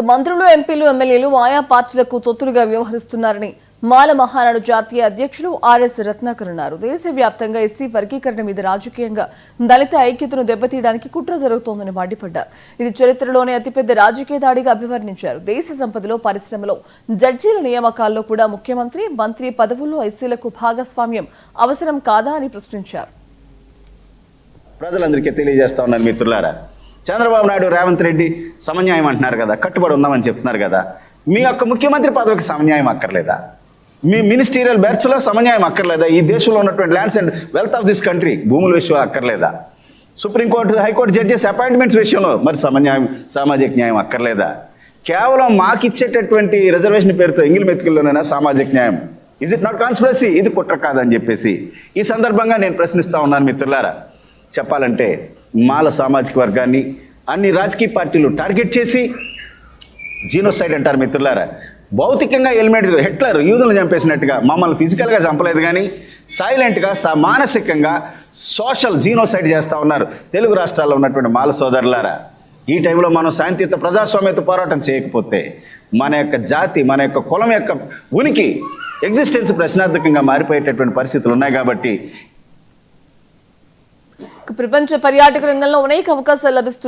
మంత్రులు, ఎంపీలు, ఎమ్మెల్యేలు ఆయా పార్టీలకు తొత్తులుగా వ్యవహరిస్తున్నారని మాల మహానాడు జాతీయ అధ్యక్షులు ఆర్ఎస్ రత్నాకర్ అన్నారు. దేశవ్యాప్తంగా ఎస్సీ వర్గీకరణ మీద రాజకీయంగా దళిత ఐక్యతను దెబ్బతీయడానికి కుట్ర జరుగుతోందని మండిపడ్డారు. ఇది చరిత్రలోనే అతిపెద్ద రాజకీయ దాడిగా అభివర్ణించారు. దేశ సంపదలో, పరిశ్రమలో, జడ్జీల నియామకాల్లో కూడా ముఖ్యమంత్రి, మంత్రి పదవుల్లో ఎస్సీలకు భాగస్వామ్యం అవసరం కాదా అని ప్రశ్నించారు. ప్రజలందరికీ తెలియజేస్తా ఉన్నారు మిత్రులారా, చంద్రబాబు నాయుడు, రేవంత్ రెడ్డి సమన్యాయం అంటున్నారు కదా, కట్టుబడి ఉన్నామని చెప్తున్నారు కదా. మీ యొక్క ముఖ్యమంత్రి పదవికి సమన్యాయం అక్కర్లేదా? మీ మినిస్టీరియల్ బెర్త్లో సమన్యాయం అక్కర్లేదా? ఈ దేశంలో ఉన్నటువంటి lands and wealth of this country, భూముల విషయం అక్కర్లేదా? సుప్రీంకోర్టు, హైకోర్టు జడ్జెస్ అపాయింట్మెంట్స్ విషయంలో మరి సమన్యాయం, సామాజిక న్యాయం అక్కర్లేదా? కేవలం మాకిచ్చేటటువంటి రిజర్వేషన్ పేరుతో ఎంగిలి మెతుకుల్లోనైనా సామాజిక న్యాయం, ఇజ్ ఇట్ నాట్ కాన్స్పిరసీ? ఇది కుట్ర కాదని చెప్పేసి ఈ సందర్భంగా నేను ప్రశ్నిస్తూ ఉన్నాను మిత్రులారా. చెప్పాలంటే మాల సామాజిక వర్గాన్ని అన్ని రాజకీయ పార్టీలు టార్గెట్ చేసి జీనోసైడ్ అంటారు మిత్రులారా. భౌతికంగా ఎలిమెంట్, హిట్లర్ యూదులను చంపేసినట్టుగా మమ్మల్ని ఫిజికల్గా చంపలేదు కానీ సైలెంట్గా, మానసికంగా సోషల్ జీనోసైడ్ చేస్తూ ఉన్నారు తెలుగు రాష్ట్రాల్లో ఉన్నటువంటి మాల సోదరులారా. ఈ టైంలో మనం శాంతియుత ప్రజాస్వామ్యత పోరాటం చేయకపోతే మన యొక్క జాతి, మన యొక్క కులం యొక్క ఉనికి, ఎగ్జిస్టెన్స్ ప్రశ్నార్థకంగా మారిపోయేటటువంటి పరిస్థితులు ఉన్నాయి. కాబట్టి ప్రపంచ పర్యాటక రంగంలో అనేక అవకాశాలు లభిస్తున్నాయి.